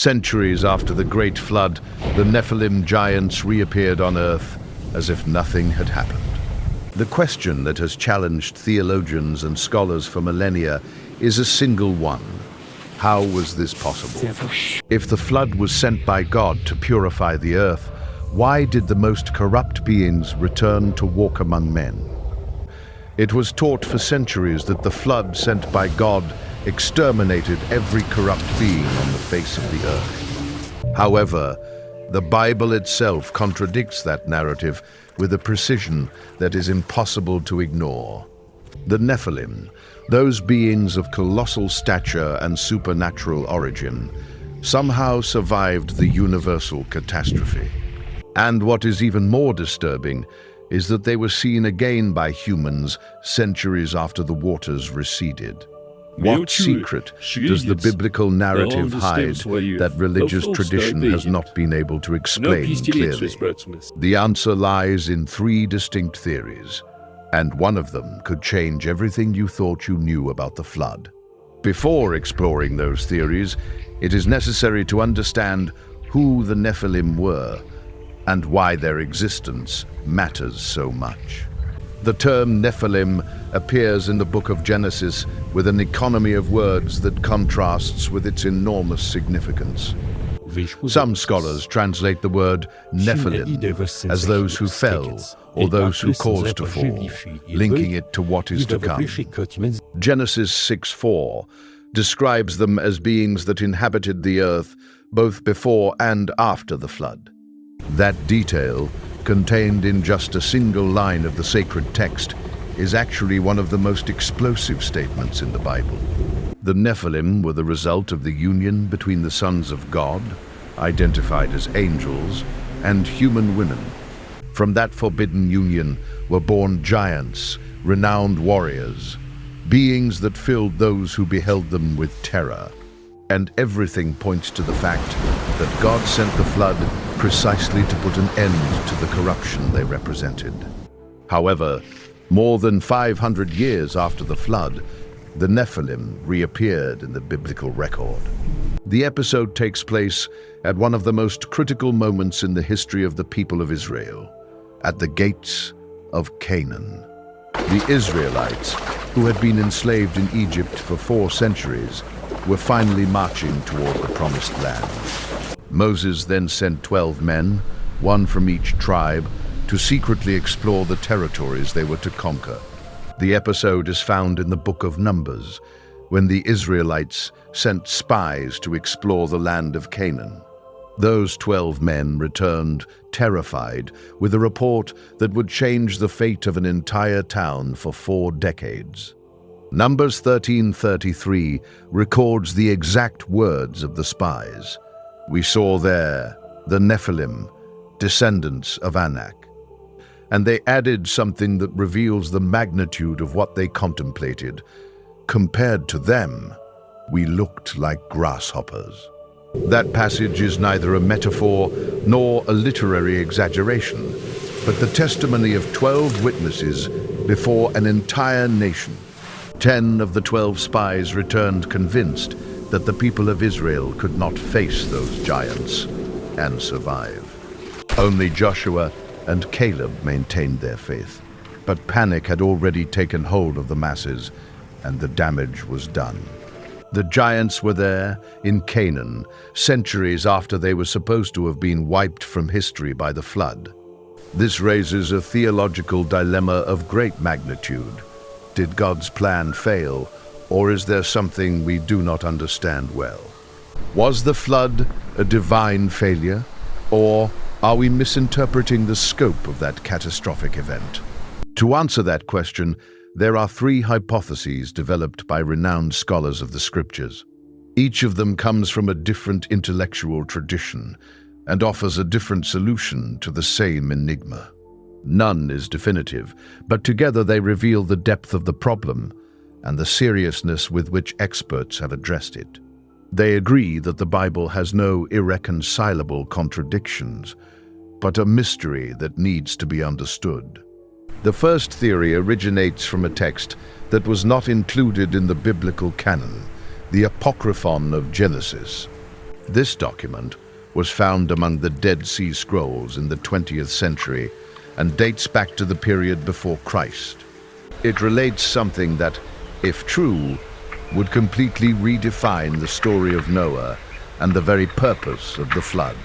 Centuries after the Great Flood, the Nephilim giants reappeared on Earth as if nothing had happened. The question that has challenged theologians and scholars for millennia is a single one. How was this possible? If the flood was sent by God to purify the earth, why did the most corrupt beings return to walk among men? It was taught for centuries that the flood sent by God exterminated every corrupt being on the face of the earth. However, the Bible itself contradicts that narrative with a precision that is impossible to ignore. The Nephilim, those beings of colossal stature and supernatural origin, somehow survived the universal catastrophe. And what is even more disturbing is that they were seen again by humans centuries after the waters receded. What secret does the biblical narrative hide that religious tradition has not been able to explain clearly? The answer lies in three distinct theories, and one of them could change everything you thought you knew about the flood. Before exploring those theories, it is necessary to understand who the Nephilim were and why their existence matters so much. The term Nephilim appears in the book of Genesis with an economy of words that contrasts with its enormous significance. Some scholars translate the word Nephilim as those who fell or those who caused to fall, linking it to what is to come. Genesis 6:4 describes them as beings that inhabited the earth both before and after the flood. That detail, contained in just a single line of the sacred text, is actually one of the most explosive statements in the Bible. The Nephilim were the result of the union between the sons of God, identified as angels, and human women. From that forbidden union were born giants, renowned warriors, beings that filled those who beheld them with terror. And everything points to the fact that God sent the flood precisely to put an end to the corruption they represented. However, more than 500 years after the flood, the Nephilim reappeared in the biblical record. The episode takes place at one of the most critical moments in the history of the people of Israel, at the gates of Canaan. The Israelites, who had been enslaved in Egypt for 4 centuries, were finally marching toward the promised land. Moses then sent 12 men, one from each tribe, to secretly explore the territories they were to conquer. The episode is found in the book of Numbers, when the Israelites sent spies to explore the land of Canaan. Those 12 men returned terrified with a report that would change the fate of an entire town for 4 decades. Numbers 13:33 records the exact words of the spies. We saw there the Nephilim, descendants of Anak. And they added something that reveals the magnitude of what they contemplated. Compared to them, we looked like grasshoppers. That passage is neither a metaphor nor a literary exaggeration, but the testimony of 12 witnesses before an entire nation. 10 of the 12 spies returned convinced that the people of Israel could not face those giants and survive. Only Joshua and Caleb maintained their faith, but panic had already taken hold of the masses, and the damage was done. The giants were there in Canaan, centuries after they were supposed to have been wiped from history by the flood. This raises a theological dilemma of great magnitude. Did God's plan fail, or is there something we do not understand well? Was the flood a divine failure, or are we misinterpreting the scope of that catastrophic event? To answer that question, there are 3 hypotheses developed by renowned scholars of the scriptures. Each of them comes from a different intellectual tradition and offers a different solution to the same enigma. None is definitive, but together they reveal the depth of the problem and the seriousness with which experts have addressed it. They agree that the Bible has no irreconcilable contradictions, but a mystery that needs to be understood. The first theory originates from a text that was not included in the biblical canon, the Apocryphon of Genesis. This document was found among the Dead Sea Scrolls in the 20th century and dates back to the period before Christ. It relates something that, if true, would completely redefine the story of Noah and the very purpose of the flood.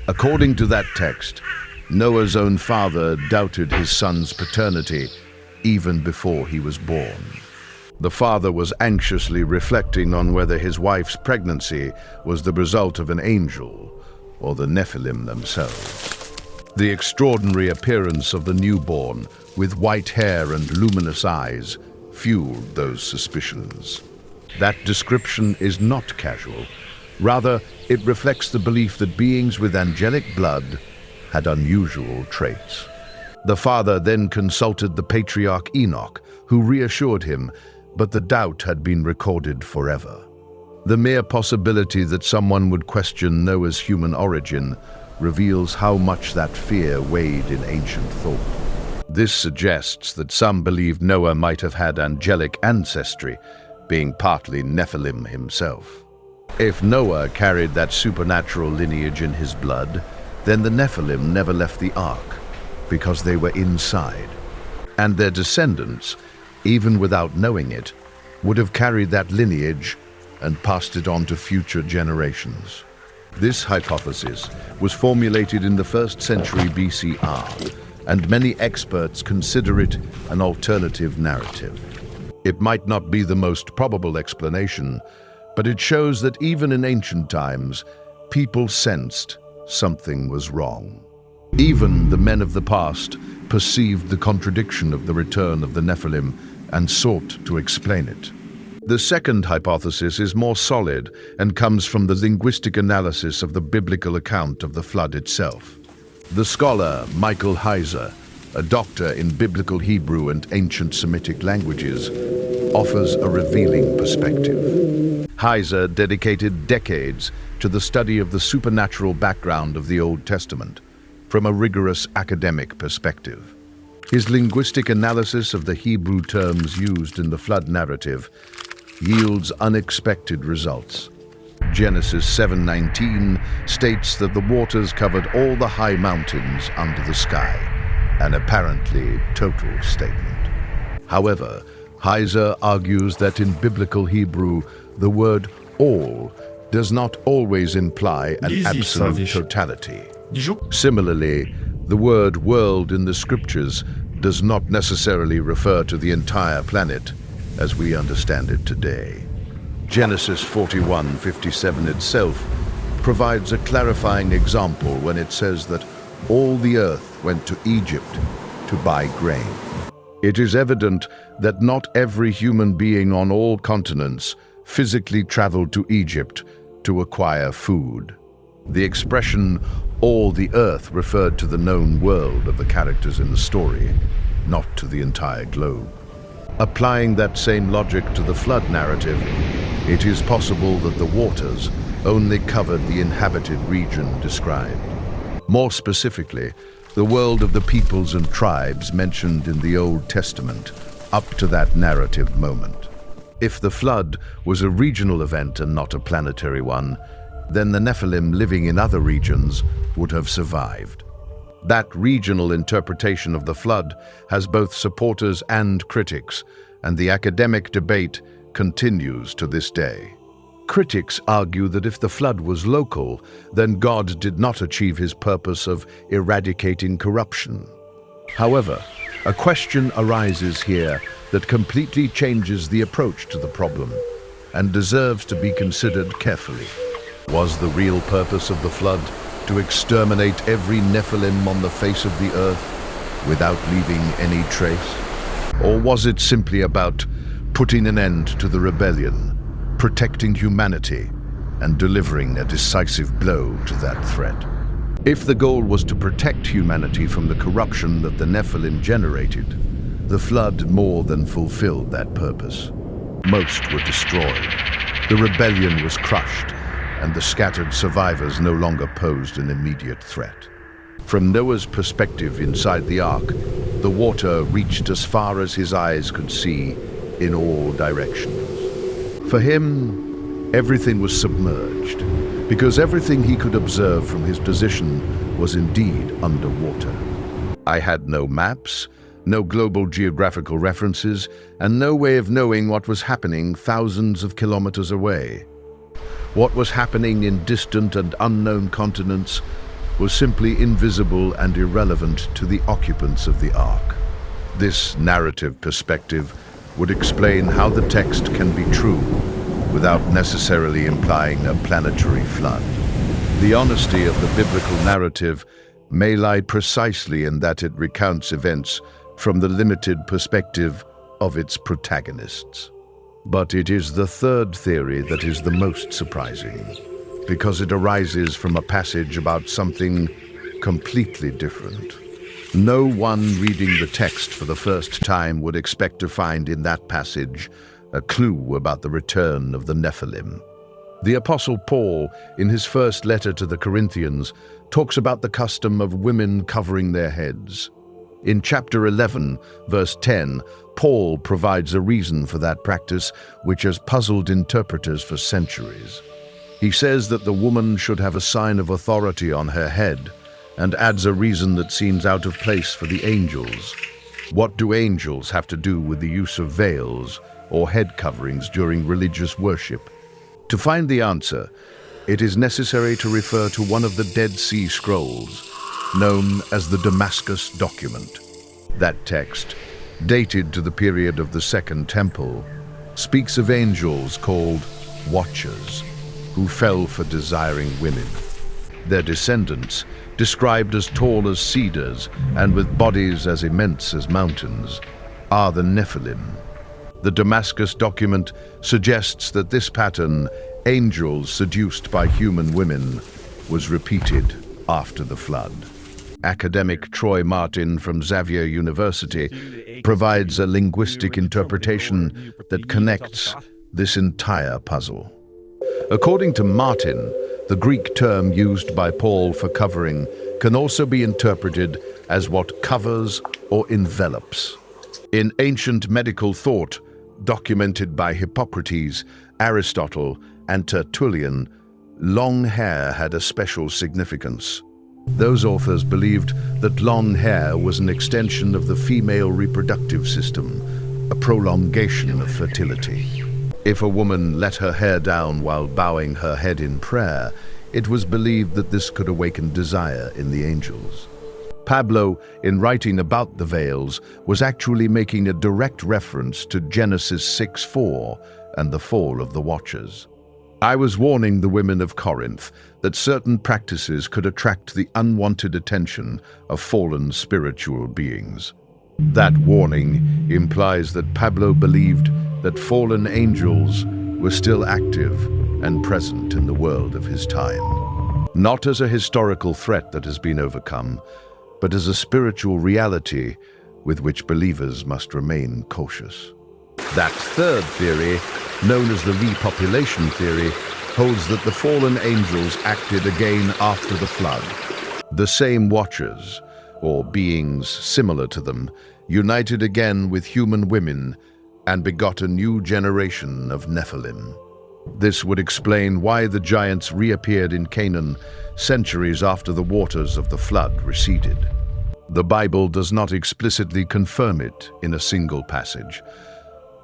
According to that text, Noah's own father doubted his son's paternity even before he was born. The father was anxiously reflecting on whether his wife's pregnancy was the result of an angel or the Nephilim themselves. The extraordinary appearance of the newborn, with white hair and luminous eyes, fueled those suspicions. That description is not casual. Rather, it reflects the belief that beings with angelic blood had unusual traits. The father then consulted the patriarch Enoch, who reassured him, but the doubt had been recorded forever. The mere possibility that someone would question Noah's human origin reveals how much that fear weighed in ancient thought. This suggests that some believed Noah might have had angelic ancestry, being partly Nephilim himself. If Noah carried that supernatural lineage in his blood, then the Nephilim never left the ark, because they were inside. And their descendants, even without knowing it, would have carried that lineage and passed it on to future generations. This hypothesis was formulated in the 1st century BCR, and many experts consider it an alternative narrative. It might not be the most probable explanation, but it shows that even in ancient times, people sensed something was wrong. Even the men of the past perceived the contradiction of the return of the Nephilim and sought to explain it. The second hypothesis is more solid and comes from the linguistic analysis of the biblical account of the flood itself. The scholar Michael Heiser, a doctor in biblical Hebrew and ancient Semitic languages, offers a revealing perspective. Heiser dedicated decades to the study of the supernatural background of the Old Testament from a rigorous academic perspective. His linguistic analysis of the Hebrew terms used in the flood narrative yields unexpected results. Genesis 7:19 states that the waters covered all the high mountains under the sky, an apparently total statement. However, Heiser argues that in biblical Hebrew, the word all does not always imply an absolute totality. Similarly, the word world in the scriptures does not necessarily refer to the entire planet as we understand it today. Genesis 41:57 itself provides a clarifying example when it says that all the earth went to Egypt to buy grain. It is evident that not every human being on all continents physically traveled to Egypt to acquire food. The expression all the earth referred to the known world of the characters in the story, not to the entire globe. Applying that same logic to the flood narrative, it is possible that the waters only covered the inhabited region described. More specifically, the world of the peoples and tribes mentioned in the Old Testament up to that narrative moment. If the flood was a regional event and not a planetary one, then the Nephilim living in other regions would have survived. That regional interpretation of the flood has both supporters and critics, and the academic debate continues to this day. Critics argue that if the flood was local, then God did not achieve his purpose of eradicating corruption. However, a question arises here that completely changes the approach to the problem and deserves to be considered carefully. Was the real purpose of the flood to exterminate every Nephilim on the face of the earth without leaving any trace? Or was it simply about putting an end to the rebellion, protecting humanity, and delivering a decisive blow to that threat? If the goal was to protect humanity from the corruption that the Nephilim generated, the flood more than fulfilled that purpose. Most were destroyed. The rebellion was crushed, and the scattered survivors no longer posed an immediate threat. From Noah's perspective inside the ark, the water reached as far as his eyes could see in all directions. For him, everything was submerged, because everything he could observe from his position was indeed underwater. I had no maps, no global geographical references, and no way of knowing what was happening thousands of kilometers away. What was happening in distant and unknown continents was simply invisible and irrelevant to the occupants of the Ark. This narrative perspective would explain how the text can be true without necessarily implying a planetary flood. The honesty of the biblical narrative may lie precisely in that it recounts events from the limited perspective of its protagonists. But it is the third theory that is the most surprising, because it arises from a passage about something completely different. No one reading the text for the first time would expect to find in that passage a clue about the return of the Nephilim. The Apostle Paul, in his first letter to the Corinthians, talks about the custom of women covering their heads. In chapter 11, verse 10, Paul provides a reason for that practice which has puzzled interpreters for centuries. He says that the woman should have a sign of authority on her head, and adds a reason that seems out of place for the angels. What do angels have to do with the use of veils or head coverings during religious worship? To find the answer, it is necessary to refer to one of the Dead Sea Scrolls, known as the Damascus document. That text, dated to the period of the Second Temple, speaks of angels called watchers, who fell for desiring women. Their descendants, described as tall as cedars and with bodies as immense as mountains, are the Nephilim. The Damascus document suggests that this pattern, angels seduced by human women, was repeated after the flood. Academic Troy Martin from Xavier University provides a linguistic interpretation that connects this entire puzzle. According to Martin, the Greek term used by Paul for covering can also be interpreted as what covers or envelops. In ancient medical thought, documented by Hippocrates, Aristotle, and Tertullian, long hair had a special significance. Those authors believed that long hair was an extension of the female reproductive system, a prolongation of fertility. If a woman let her hair down while bowing her head in prayer, it was believed that this could awaken desire in the angels. Pablo, in writing about the veils, was actually making a direct reference to Genesis 6:4 and the fall of the Watchers. I was warning the women of Corinth that certain practices could attract the unwanted attention of fallen spiritual beings. That warning implies that Pablo believed that fallen angels were still active and present in the world of his time, not as a historical threat that has been overcome, but as a spiritual reality with which believers must remain cautious. That third theory, known as the repopulation theory, holds that the fallen angels acted again after the flood. The same watchers, or beings similar to them, united again with human women and begot a new generation of Nephilim. This would explain why the giants reappeared in Canaan centuries after the waters of the flood receded. The Bible does not explicitly confirm it in a single passage,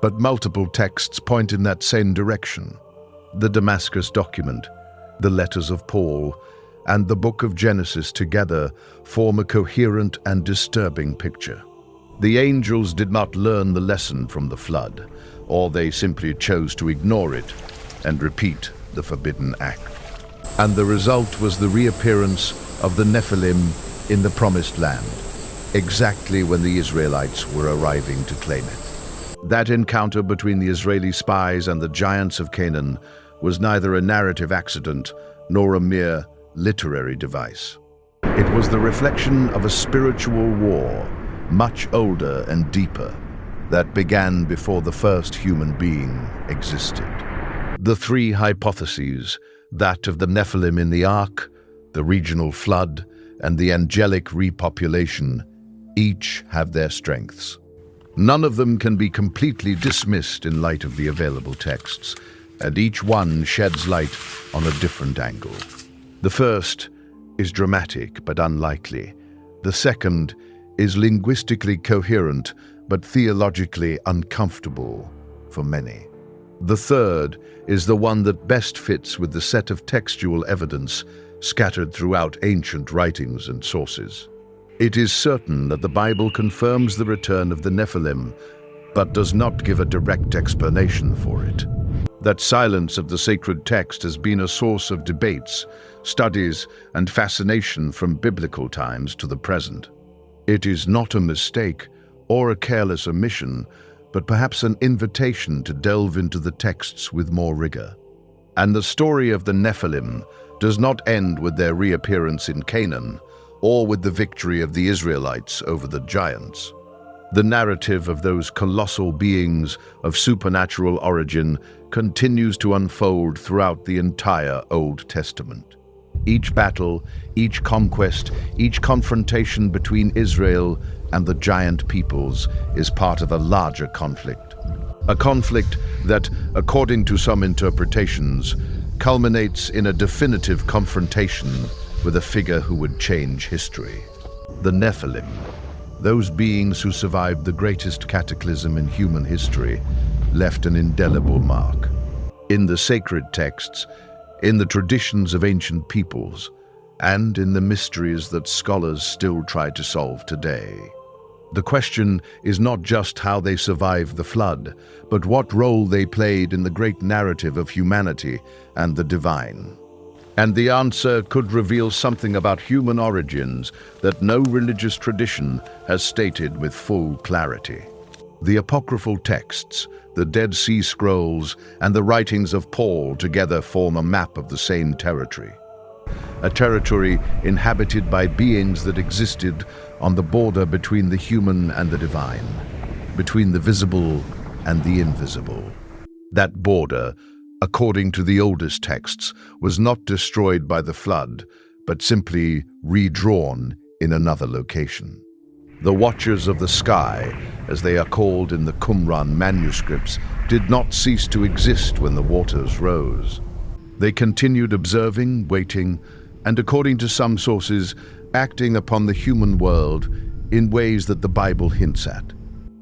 but multiple texts point in that same direction. The Damascus document, the letters of Paul, and the book of Genesis together form a coherent and disturbing picture. The angels did not learn the lesson from the flood, or they simply chose to ignore it and repeat the forbidden act. And the result was the reappearance of the Nephilim in the Promised Land, exactly when the Israelites were arriving to claim it. That encounter between the Israeli spies and the giants of Canaan was neither a narrative accident nor a mere literary device. It was the reflection of a spiritual war, much older and deeper, that began before the first human being existed. The three hypotheses, that of the Nephilim in the Ark, the regional flood, and the angelic repopulation, each have their strengths. None of them can be completely dismissed in light of the available texts, and each one sheds light on a different angle. The first is dramatic but unlikely. The second is linguistically coherent but theologically uncomfortable for many. The third is the one that best fits with the set of textual evidence scattered throughout ancient writings and sources. It is certain that the Bible confirms the return of the Nephilim, but does not give a direct explanation for it. That silence of the sacred text has been a source of debates, studies, and fascination from biblical times to the present. It is not a mistake or a careless omission, but perhaps an invitation to delve into the texts with more rigor. And the story of the Nephilim does not end with their reappearance in Canaan or with the victory of the Israelites over the giants. The narrative of those colossal beings of supernatural origin continues to unfold throughout the entire Old Testament. Each battle, each conquest, each confrontation between Israel and the giant peoples is part of a larger conflict. A conflict that, according to some interpretations, culminates in a definitive confrontation with a figure who would change history. The Nephilim, those beings who survived the greatest cataclysm in human history, left an indelible mark. In the sacred texts, in the traditions of ancient peoples, and in the mysteries that scholars still try to solve today. The question is not just how they survived the flood, but what role they played in the great narrative of humanity and the divine. And the answer could reveal something about human origins that no religious tradition has stated with full clarity. The apocryphal texts, the Dead Sea Scrolls, and the writings of Paul together form a map of the same territory. A territory inhabited by beings that existed on the border between the human and the divine, between the visible and the invisible. That border, according to the oldest texts, was not destroyed by the flood, but simply redrawn in another location. The Watchers of the Sky, as they are called in the Qumran manuscripts, did not cease to exist when the waters rose. They continued observing, waiting, and according to some sources, acting upon the human world in ways that the Bible hints at.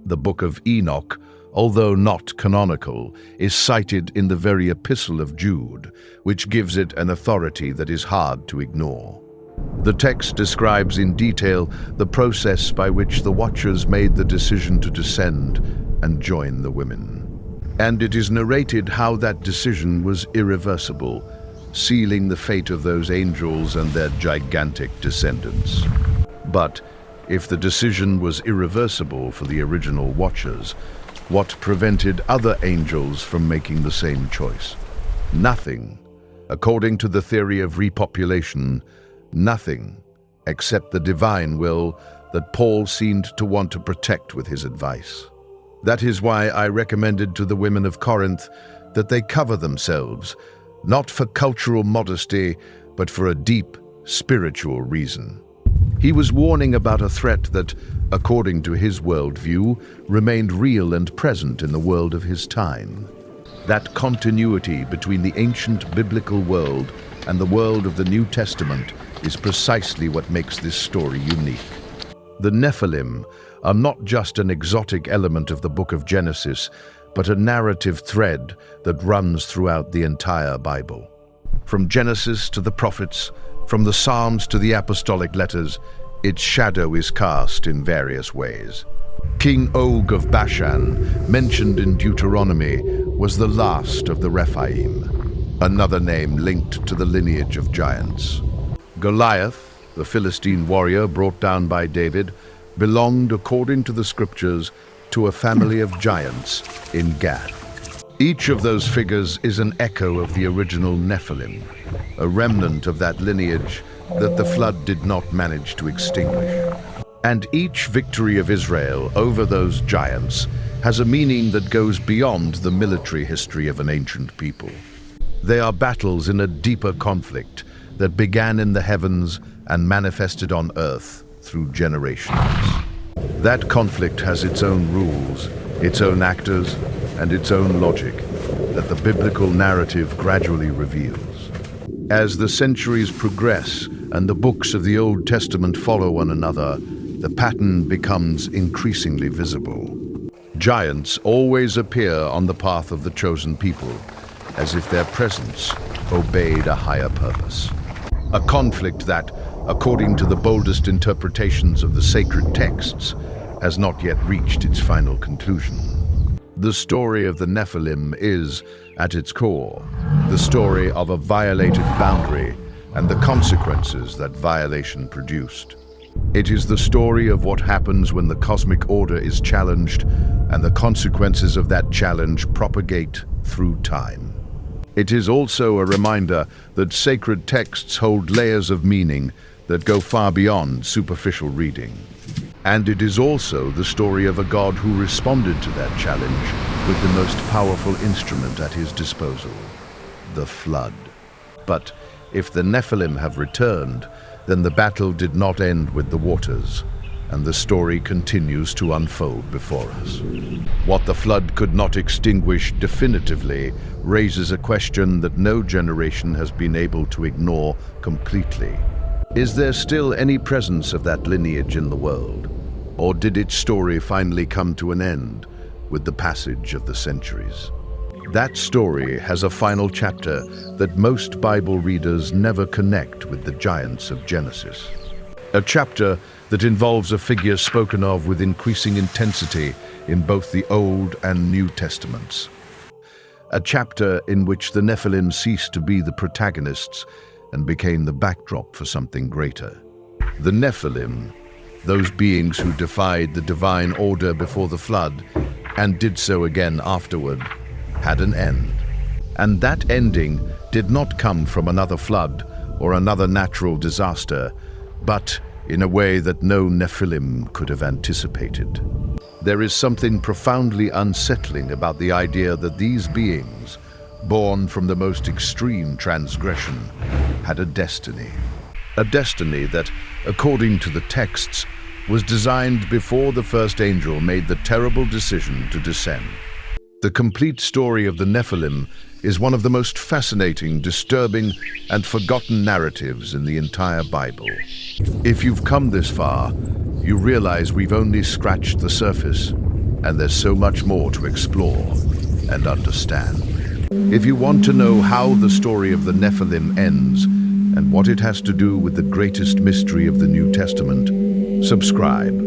The Book of Enoch, although not canonical, is cited in the very Epistle of Jude, which gives it an authority that is hard to ignore. The text describes in detail the process by which the Watchers made the decision to descend and join the women. And it is narrated how that decision was irreversible, sealing the fate of those angels and their gigantic descendants. But if the decision was irreversible for the original Watchers, what prevented other angels from making the same choice? Nothing. According to the theory of repopulation, nothing except the divine will that Paul seemed to want to protect with his advice. That is why I recommended to the women of Corinth that they cover themselves, not for cultural modesty, but for a deep spiritual reason. He was warning about a threat that, according to his worldview, remained real and present in the world of his time. That continuity between the ancient biblical world and the world of the New Testament is precisely what makes this story unique. The Nephilim are not just an exotic element of the book of Genesis, but a narrative thread that runs throughout the entire Bible. From Genesis to the prophets, from the Psalms to the apostolic letters, its shadow is cast in various ways. King Og of Bashan, mentioned in Deuteronomy, was the last of the Rephaim, another name linked to the lineage of giants. Goliath, the Philistine warrior brought down by David, belonged, according to the scriptures, to a family of giants in Gath. Each of those figures is an echo of the original Nephilim, a remnant of that lineage that the flood did not manage to extinguish. And each victory of Israel over those giants has a meaning that goes beyond the military history of an ancient people. They are battles in a deeper conflict that began in the heavens and manifested on earth through generations. That conflict has its own rules, its own actors, and its own logic. that the biblical narrative gradually reveals. As the centuries progress and the books of the Old Testament follow one another, the pattern becomes increasingly visible. Giants always appear on the path of the chosen people, as if their presence obeyed a higher purpose. A conflict that, according to the boldest interpretations of the sacred texts, has not yet reached its final conclusion. The story of the Nephilim is, at its core, the story of a violated boundary and the consequences that violation produced. It is the story of what happens when the cosmic order is challenged and the consequences of that challenge propagate through time. It is also a reminder that sacred texts hold layers of meaning that go far beyond superficial reading. And it is also the story of a God who responded to that challenge with the most powerful instrument at his disposal, the flood. But if the Nephilim have returned, then the battle did not end with the waters, and the story continues to unfold before us. What the flood could not extinguish definitively raises a question that no generation has been able to ignore completely. Is there still any presence of that lineage in the world? Or did its story finally come to an end with the passage of the centuries? That story has a final chapter that most Bible readers never connect with the giants of Genesis. A chapter that involves a figure spoken of with increasing intensity in both the Old and New Testaments. A chapter in which the Nephilim ceased to be the protagonists and became the backdrop for something greater. The Nephilim, those beings who defied the divine order before the flood and did so again afterward, had an end. And that ending did not come from another flood or another natural disaster, but in a way that no Nephilim could have anticipated. There is something profoundly unsettling about the idea that these beings, born from the most extreme transgression, had a destiny. A destiny that, according to the texts, was designed before the first angel made the terrible decision to descend. The complete story of the Nephilim is one of the most fascinating, disturbing, and forgotten narratives in the entire Bible. If you've come this far, you realize we've only scratched the surface, and there's so much more to explore and understand. If you want to know how the story of the Nephilim ends and what it has to do with the greatest mystery of the New Testament, subscribe